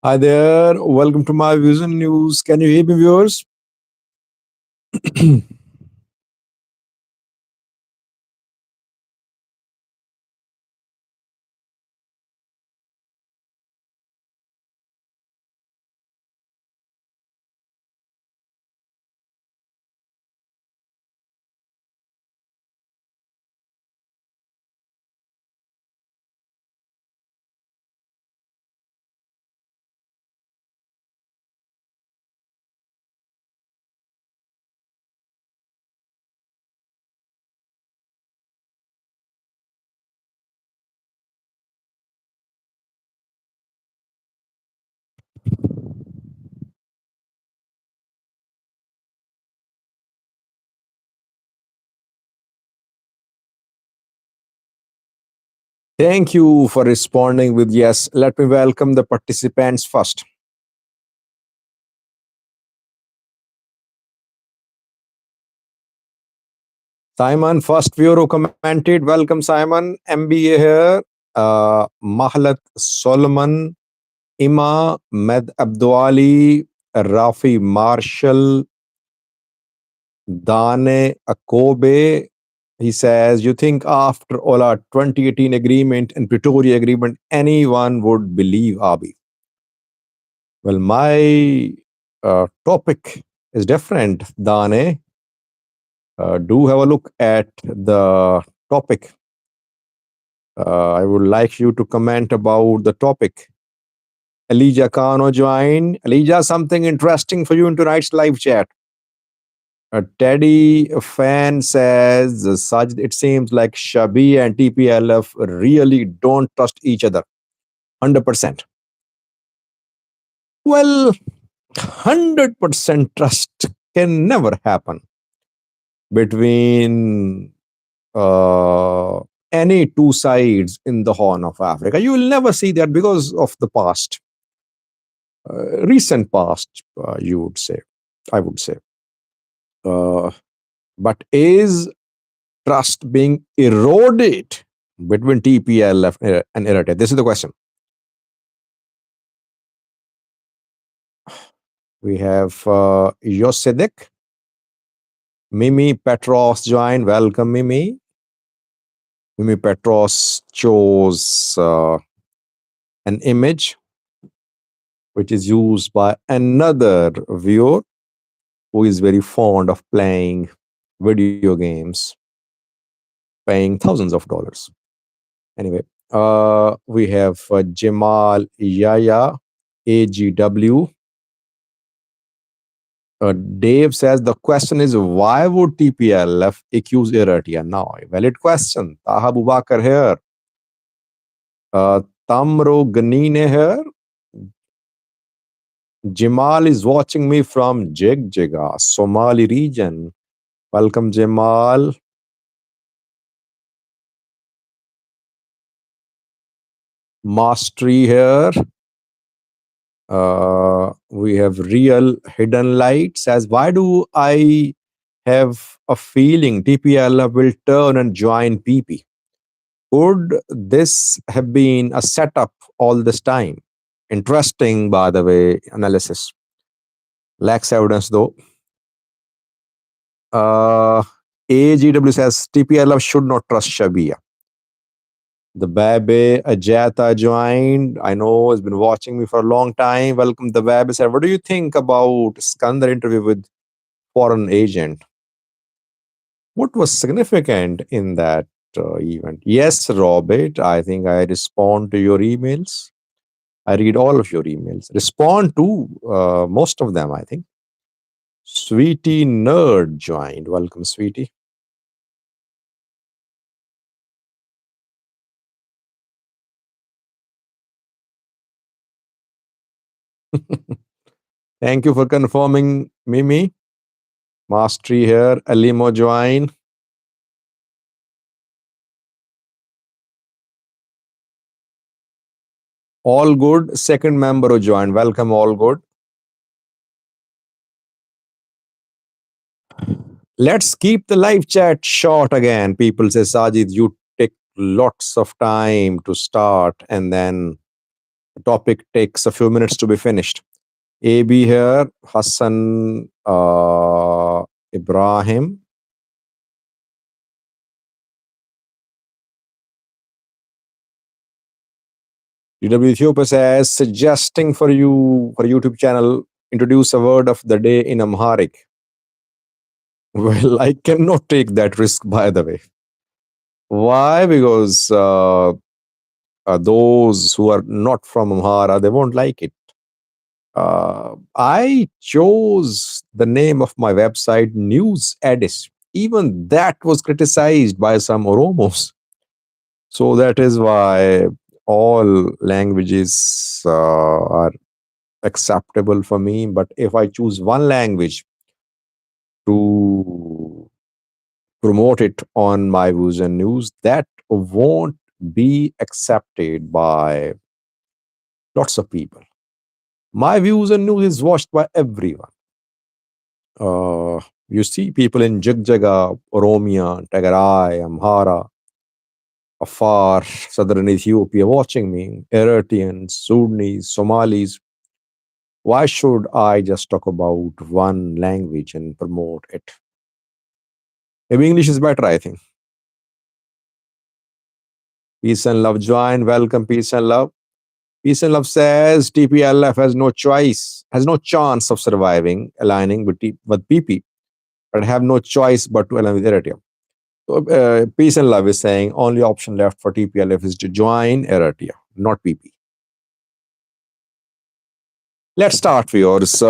Hi there. Welcome to my views and news. Can you hear me, viewers? Thank you for responding with yes. Let me welcome the participants first. Simon, first viewer who commented. Welcome, Simon. MBA here. Mahlat Solomon, Ima, Med Abdwali, Rafi Marshall, Dane Akobe. He says, you think after all our 2018 agreement and Pretoria agreement, anyone would believe Abi? Well, my topic is different, Dane. Do have a look at the topic. I would like you to comment about the topic. Elijah Kano joined. Elijah, something interesting for you in tonight's live chat. A Teddy fan says, Sajid, it seems like Shabi and TPLF really don't trust each other. 100%. Well, 100% trust can never happen between any two sides in the Horn of Africa. You will never see that because of the past, recent past, you would say, I would say. But is trust being eroded between TPLF and Eritrea? This is the question. We have Yosedek, Mimi Petros joined. Welcome, Mimi. Mimi Petros chose an image which is used by another viewer who is very fond of playing video games, paying thousands of dollars. Anyway, we have Jamal Yaya, AGW. Dave says the question is why would TPLF accuse Eritrea? Now, a valid question. Taha Bubakar here. Tamro Ganine here. Jamal is watching me from Jigjiga, Somali region. Welcome, Jamal. Mastery here. We have Real Hidden Light says, why do I have a feeling TPLF will turn and join PP? Could this have been a setup all this time? Interesting, by the way, analysis. Lacks evidence, though. AGW says TPLF should not trust Shabia. The Babe Ajata joined. I know has been watching me for a long time. Welcome, the Babe said, what do you think about Skandar interview with foreign agent? What was significant in that event? Yes, Robert, I think I respond to your emails. I read all of your emails. Respond to most of them, I think. Sweetie Nerd joined. Welcome, Sweetie. Thank you for confirming, Mimi. Mastery here. Alimo join. All good. Second member who joined. Welcome, all good. Let's keep the live chat short again. People say, Sajid, you take lots of time to start and then The topic takes a few minutes to be finished. AB here, Hassan Ibrahim. DW Ethiopia says, suggesting for you, for YouTube channel, introduce a word of the day in Amharic. Well, I cannot take that risk, by the way. Why? Because those who are not from Amhara, they won't like it. I chose the name of my website, News Edis. Even that was criticized by some Oromos. So that is why all languages are acceptable for me. But if I choose one language to promote it on my views and news, that won't be accepted by lots of people. My views and news is watched by everyone. You see people in Jigjaga, Oromia, Tagarai, Amhara, Afar, southern Ethiopia watching me, Eritreans, Sudanese, Somalis. Why should I just talk about one language and promote it? Maybe English is better, I think. Peace and love join. Welcome, peace and love. Peace and love says TPLF has no choice, has no chance of surviving, aligning with PP, but have no choice but to align with Eritrea. So, peace and love is saying only option left for TPLF is to join Eritrea, not PP. Let's start, viewers.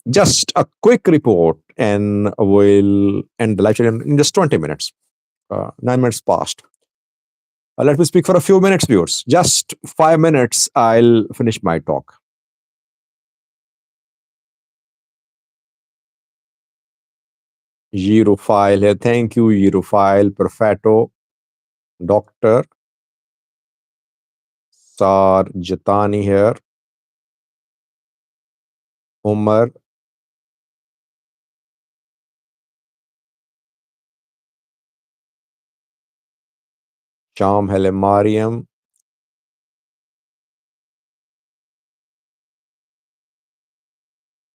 Just a quick report, and we'll end the lecture in just 20 minutes. 9 minutes past. Let me speak for a few minutes, viewers. Just 5 minutes, I'll finish my talk. File here. Thank you, File, Perfetto, Doctor Sar Jatani here. Umar. Sham Hele Mariam.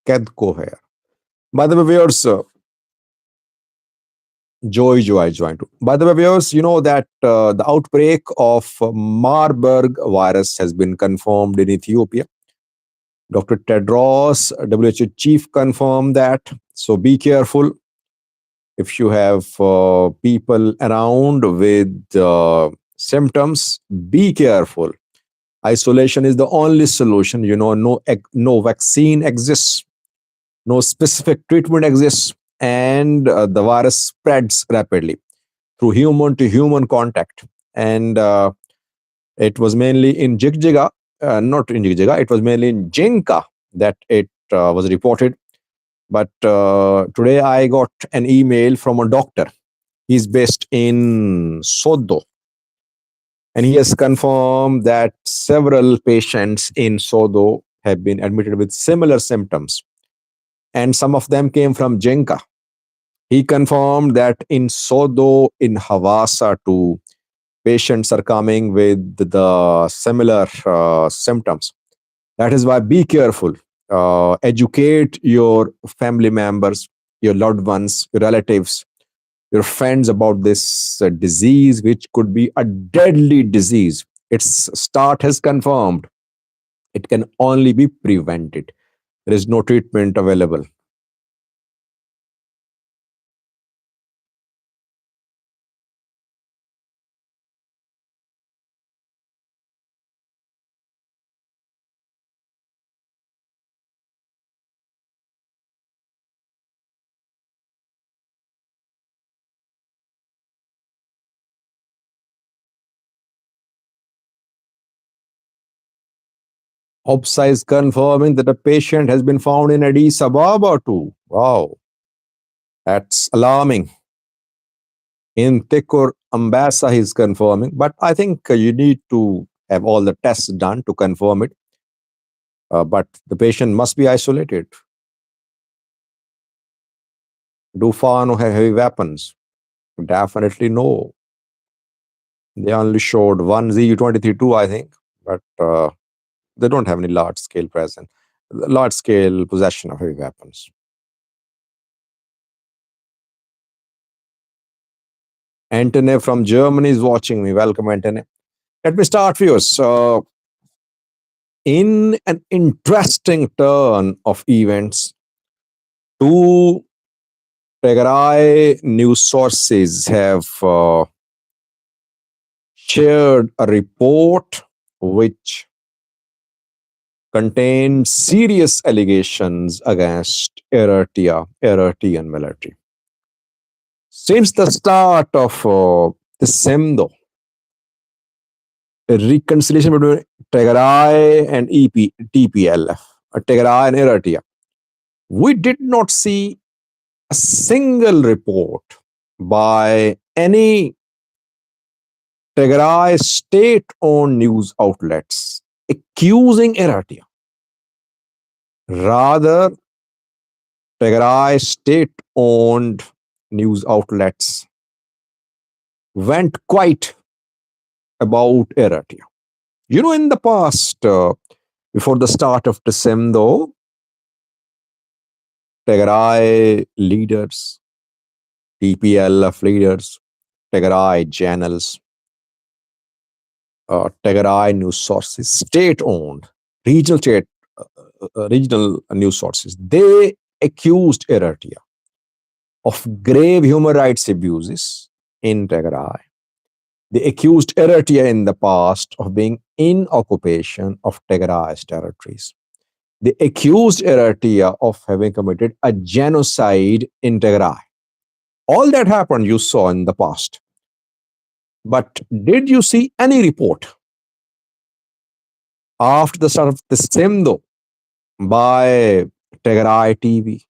Kedko here. By the way, viewers, Joy joined too. By the way, viewers, you know that the outbreak of Marburg virus has been confirmed in Ethiopia. Dr. Tedros, WHO chief, confirmed that. So be careful. If you have people around with symptoms, be careful. Isolation is the only solution. You know, no vaccine exists, no specific treatment exists, and the virus spreads rapidly through human to human contact. And it was mainly in Jigjiga, not in Jigjiga, it was mainly in Jinka that it was reported. But today I got an email from a doctor. He's based in Sodo. And he has confirmed that several patients in Sodo have been admitted with similar symptoms. And some of them came from Jinka. He confirmed that in Sodo, in Havasa too, patients are coming with the similar symptoms. That is why be careful. Educate your family members, your loved ones, your relatives, your friends about this disease, which could be a deadly disease. Its start has confirmed. It can only be prevented. There is no treatment available. OPSA is confirming that a patient has been found in Addis Ababa too. Wow, that's alarming. In Tekur, Ambassa is confirming, but I think you need to have all the tests done to confirm it. But the patient must be isolated. Do Fano have heavy weapons? Definitely no. They only showed one ZU-23-2, I think, but They don't have any large scale possession of heavy weapons. Antony from Germany is watching me. Welcome, Antony. Let me start for you. So, in an interesting turn of events, two Tigray news sources have shared a report which contained serious allegations against Eritrean military. Since the start of the SEMDO, a reconciliation between Tigray and TPLF, Tigray and Eritrea, we did not see a single report by any Tigray state-owned news outlets accusing Eritrea. Rather, Tigray state-owned news outlets went quiet about Eritrea. In the past, before the start of the SEMDO, Tigray leaders, TPLF leaders, Tigray channels, Tigray news sources, state-owned, regional news sources, they accused Eritrea of grave human rights abuses in Tigray. They accused Eritrea in the past of being in occupation of Tigray's territories. They accused Eritrea of having committed a genocide in Tigray. All that happened you saw in the past. But did you see any report after the start of the SEMDO by Tigray TV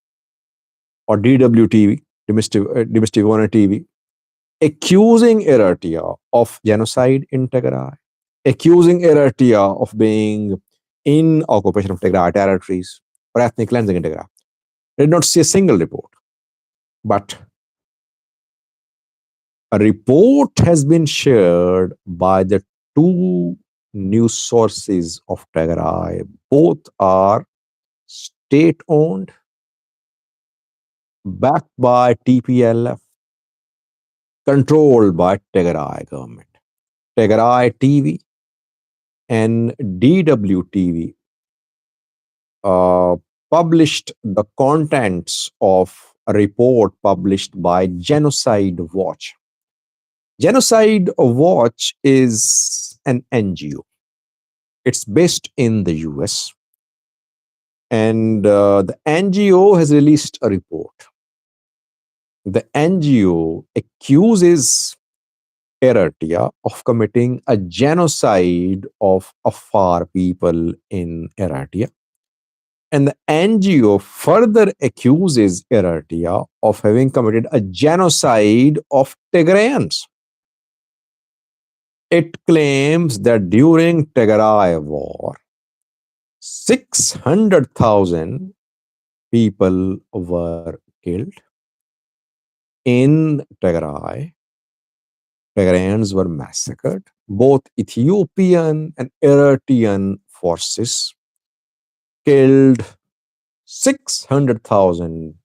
or DWTV, Domestic One TV, accusing Eritrea of genocide in Tigray, accusing Eritrea of being in occupation of Tigray territories or ethnic cleansing in Tigray? I did not see a single report. But a report has been shared by the two news sources of Tigray. Both are state-owned, backed by TPLF, controlled by Tigray government. Tigray TV and DWTV published the contents of a report published by Genocide Watch. Genocide Watch is an NGO. It's based in the US. And the NGO has released a report. The NGO accuses Eritrea of committing a genocide of Afar people in Eritrea. And the NGO further accuses Eritrea of having committed a genocide of Tigrayans. It claims that during Tigray war, 600,000 people were killed. In Tigray, Tigrayans were massacred. Both Ethiopian and Eritrean forces killed 600,000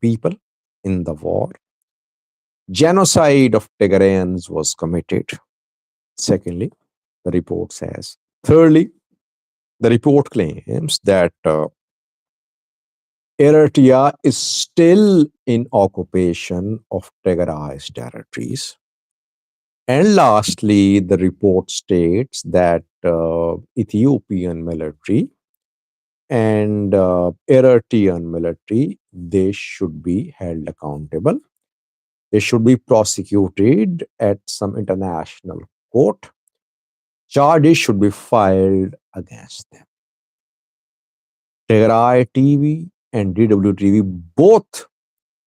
people in the war. Genocide of Tigrayans was committed. Secondly, the report says. Thirdly, the report claims that Eritrea is still in occupation of Tigray's territories. And lastly, the report states that Ethiopian military and Eritrean military, they should be held accountable. They should be prosecuted at some international court. Charges should be filed against them. Tigray TV and DWTV both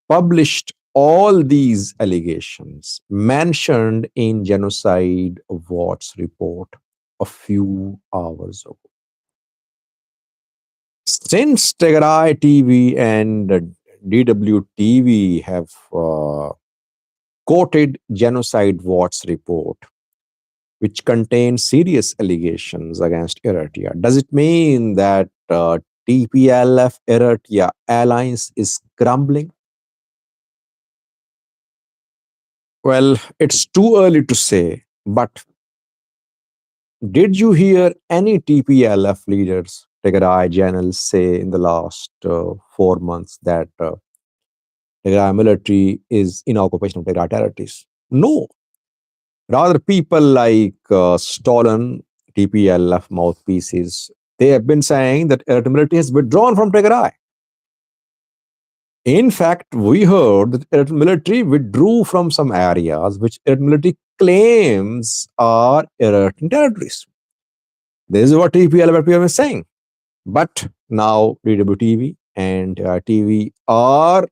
published all these allegations mentioned in Genocide Watch report a few hours ago. Since Tigray TV and DWTV have quoted Genocide Watch report, which contains serious allegations against Eritrea. Does it mean that TPLF Eritrea alliance is crumbling? Well, it's too early to say, but did you hear any TPLF leaders, Tigray generals, say in the last 4 months that Tigray military is in occupation of Tigray territories? No. Rather, people like stolen TPLF mouthpieces, they have been saying that Eritrean military has withdrawn from Tigray. In fact, we heard that Eritrean military withdrew from some areas which Eritrean military claims are Eritrean territories. This is what TPLF is saying. But now DWTV and TV are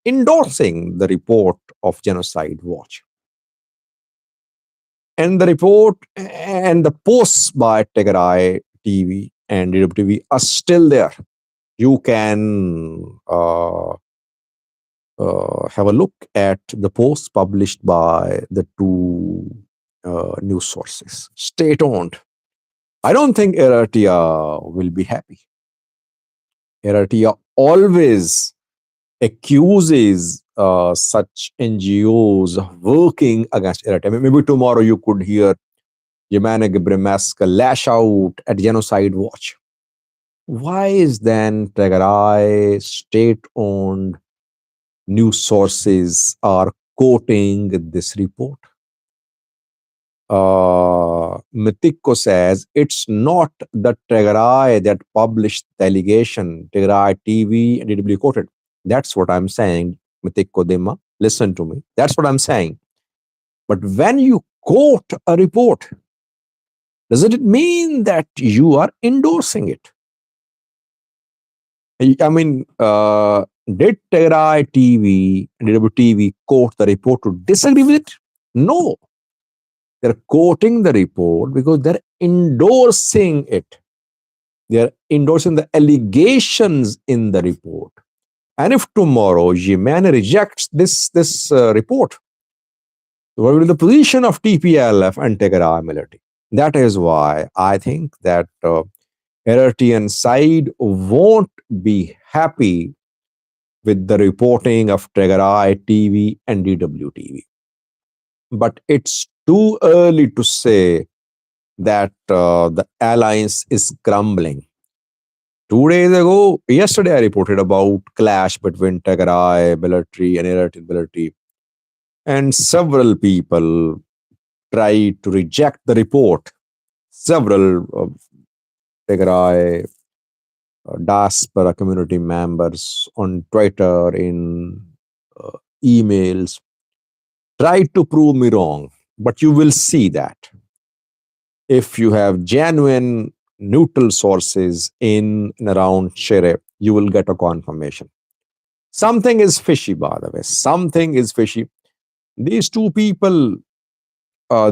endorsing the report of Genocide Watch. And the report and the posts by Tigray TV and DWTV are still there. You can have a look at the posts published by the two news sources. Stay tuned. I don't think Eritrea will be happy. Eritrea always accuses such NGOs of working against Eritrea. Maybe tomorrow you could hear Yemane Gebremesca lash out at Genocide Watch. Why is then Tigray state-owned news sources are quoting this report? Mitiko says it's not the Tigray that published the allegation. Tigray TV and DW quoted. That's what I'm saying, Mitiko Dema. Listen to me. That's what I'm saying. But when you quote a report, doesn't it mean that you are endorsing it? I mean, did Tigray TV and DWTV quote the report to disagree with it? No. They're quoting the report because they're endorsing it. They're endorsing the allegations in the report. And if tomorrow Yemane rejects this report, what will be the position of TPLF and Tigray military? That is why I think that Eritrean side won't be happy with the reporting of Tigray TV and DWTV. But it's too early to say that the alliance is crumbling. 2 days ago, yesterday I reported about clash between Tigray military and Eritrean military. And several people tried to reject the report. Several Tigray diaspora community members on Twitter, in emails, tried to prove me wrong. But you will see that if you have genuine neutral sources in and around Shere, you will get a confirmation. Something is fishy, by the way. Something is fishy. These two people,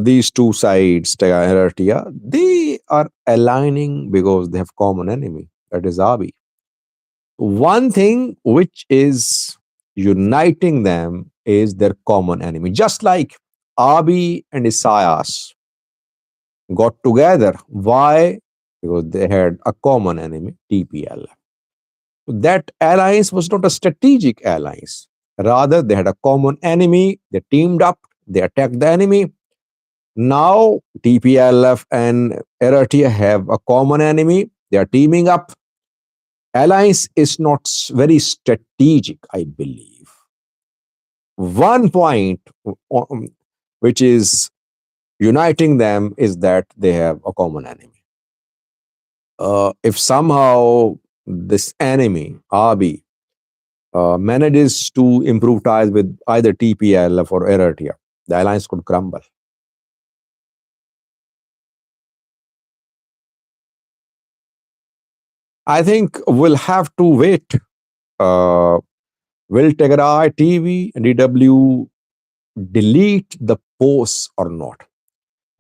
these two sides, Tigray and Eritrea, they are aligning because they have common enemy. That is Abiy. One thing which is uniting them is their common enemy. Just like Abiy and Isaias got together. Why? Because they had a common enemy, TPLF. That alliance was not a strategic alliance. Rather, they had a common enemy. They teamed up. They attacked the enemy. Now, TPLF and Eritrea have a common enemy. They are teaming up. Alliance is not very strategic, I believe. One point which is uniting them is that they have a common enemy. If somehow this enemy, Abiy, manages to improve ties with either TPLF or Eritrea, the alliance could crumble. I think we'll have to wait. Will Tigray TV and DW delete the posts or not?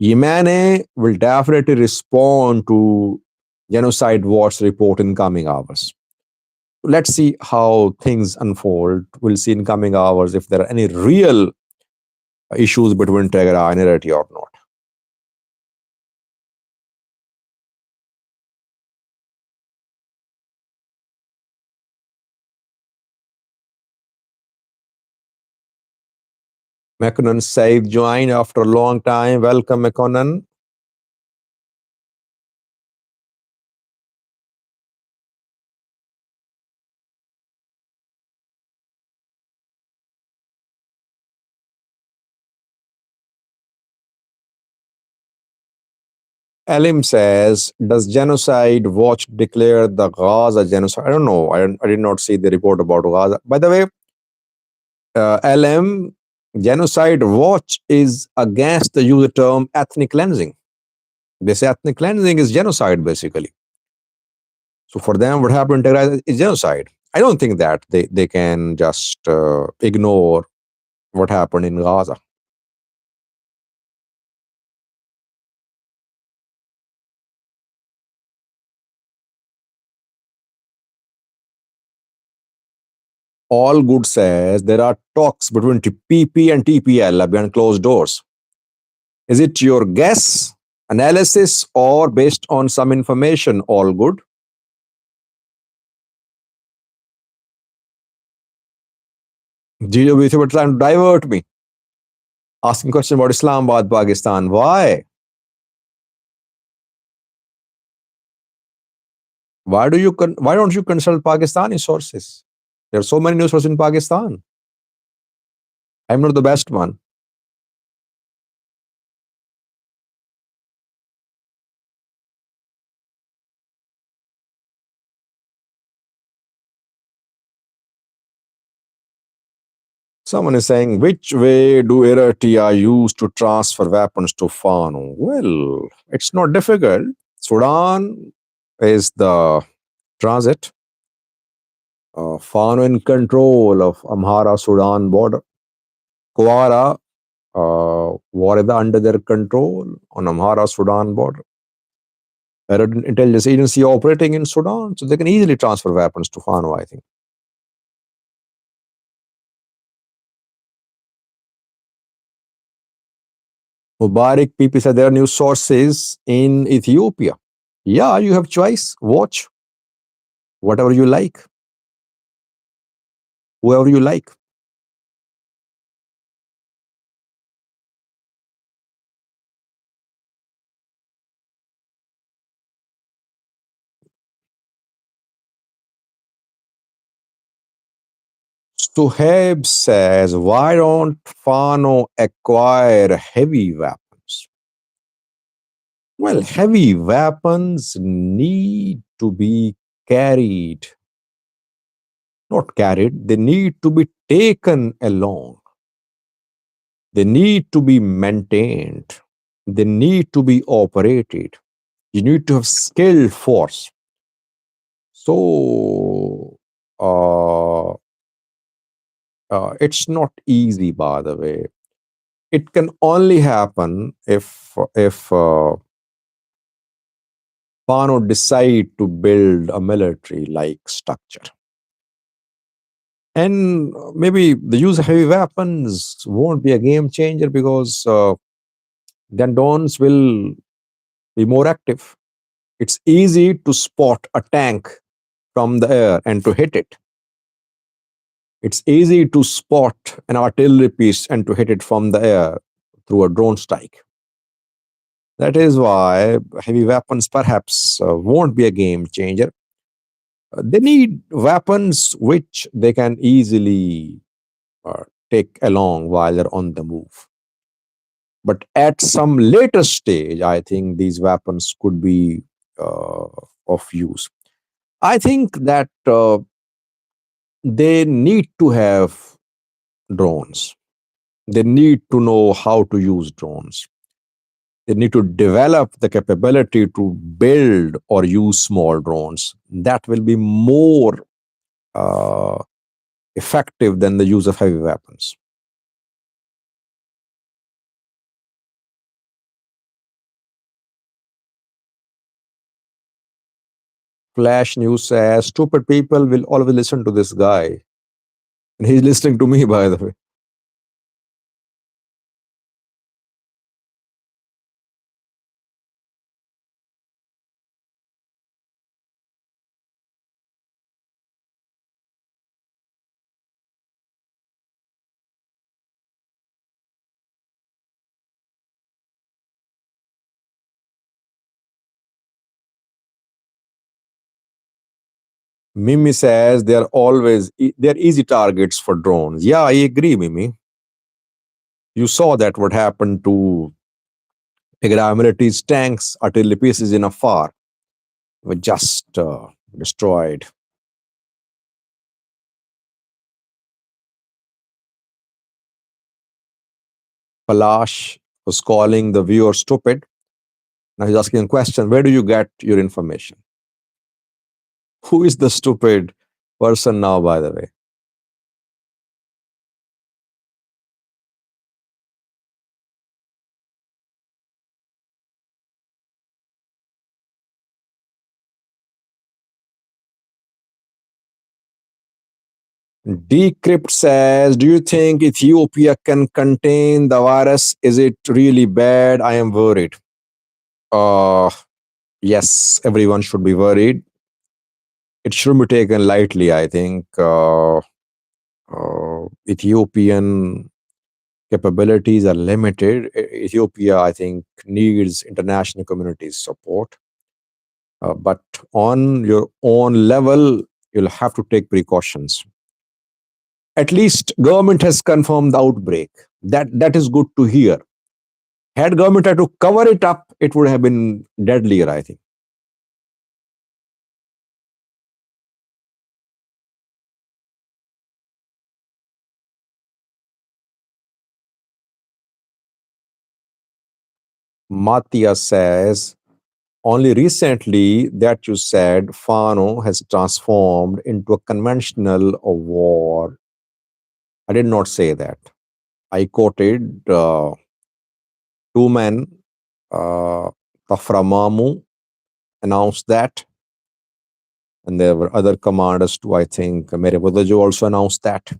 Yemane will definitely respond to Genocide Watch report in coming hours. Let's see how things unfold. We'll see in coming hours if there are any real issues between Tigray and Eritrea or not. Mekonnen Said joined after a long time. Welcome, Mekonnen. Elim says, does Genocide Watch declare the Gaza genocide? I don't know. I did not see the report about Gaza. By the way, LM, Genocide Watch is against the use of the term ethnic cleansing. They say ethnic cleansing is genocide, basically. So for them, what happened in Tigray is genocide. I don't think that they can just ignore what happened in Gaza. All Good says there are talks between PP and TPLF behind closed doors. Is it your guess, analysis, or based on some information? All Good. GWC were trying to divert me, asking questions about Islamabad, Pakistan. Why? Why don't you consult Pakistani sources? There are so many news sources in Pakistan. I'm not the best one. Someone is saying, which way do Eritrea use to transfer weapons to Fano? Well, it's not difficult. Sudan is the transit. Fano in control of Amhara Sudan border. Kwara, Warida under their control on Amhara Sudan border. Intelligence agency operating in Sudan, so they can easily transfer weapons to Fano, I think. Mubarak PP said there are news sources in Ethiopia. Yeah, you have choice. Watch whatever you like, whoever you like. Suhaib says, why don't Fano acquire heavy weapons? Well, heavy weapons need to be carried, not carried, they need to be taken along. They need to be maintained. They need to be operated. You need to have skilled force. So, it's not easy, by the way. It can only happen if Fano decide to build a military-like structure. And maybe the use of heavy weapons won't be a game changer because then drones will be more active. It's easy to spot a tank from the air and to hit it. It's easy to spot an artillery piece and to hit it from the air through a drone strike. That is why heavy weapons perhaps won't be a game changer. They need weapons which they can easily take along while they're on the move. But at some later stage, I think these weapons could be of use. I think that they need to have drones. They need to know how to use drones. They need to develop the capability to build or use small drones. That will be more uh, effective than the use of heavy weapons. Flash News says, stupid people will always listen to this guy. And he's listening to me, by the way. Mimi says they're easy targets for drones. Yeah, I agree, Mimi. You saw that what happened to Tigray military's tanks, artillery pieces in Afar were just destroyed. Palash was calling the viewer stupid. Now he's asking a question: where do you get your information? Who is the stupid person now, by the way? Decrypt says, do you think Ethiopia can contain the virus? Is it really bad? I am worried. Uh, yes, everyone should be worried. It shouldn't be taken lightly, I think. Ethiopian capabilities are limited. Ethiopia, I think, needs international community's support. But on your own level, you'll have to take precautions. At least government has confirmed the outbreak. That is good to hear. Had government had to cover it up, it would have been deadlier, I think. Matthias says, only recently that you said Fano has transformed into a conventional war. I did not say that. I quoted two men, Taframamu announced that, and there were other commanders too. I think Merebodajo also announced that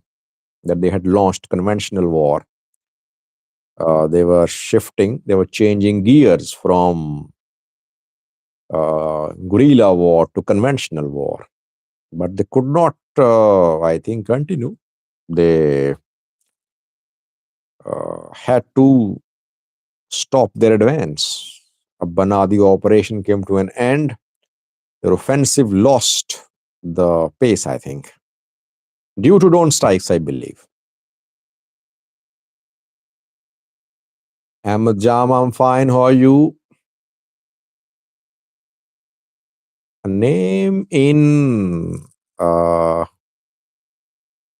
they had launched conventional war. They were shifting, they were changing gears from guerrilla war to conventional war, but they could not, I think, continue. They had to stop their advance. A Banadi operation came to an end. Their offensive lost the pace, I think, due to drone strikes, I believe. Ahmed Jam, I'm fine. How are you? A name in,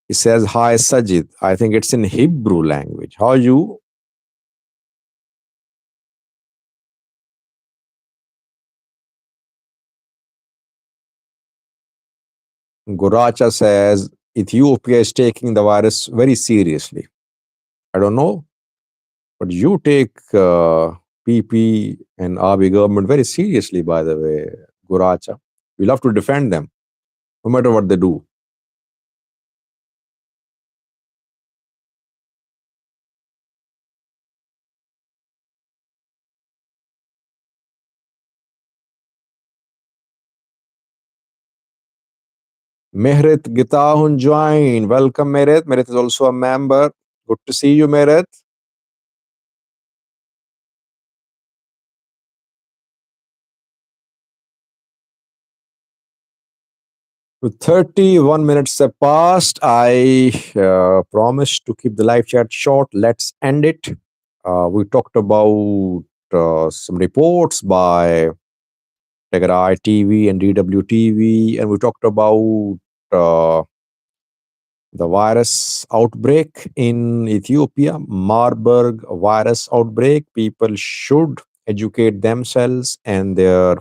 he says, hi, Sajid. I think it's in Hebrew language. How are you? Goracha says, Ethiopia is taking the virus very seriously. I don't know, but you take PP and RB government very seriously, by the way, Goracha. We love to defend them, no matter what they do. Mehret Gitahun joined. Welcome, Mehret. Mehret is also a member. Good to see you, Mehret. With 31 minutes have passed, I promised to keep the live chat short. Let's end it. We talked about some reports by Tigray TV and DWTV, and we talked about uh, the virus outbreak in Ethiopia, Marburg virus outbreak. People should educate themselves and their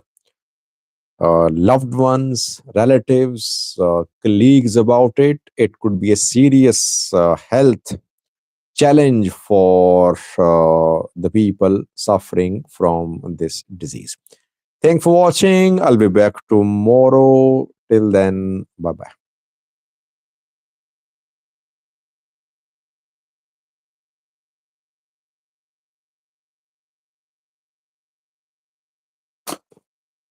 loved ones, relatives, colleagues about it. It could be a serious health challenge for the people suffering from this disease. Thanks for watching. I'll be back tomorrow. Till then, bye bye.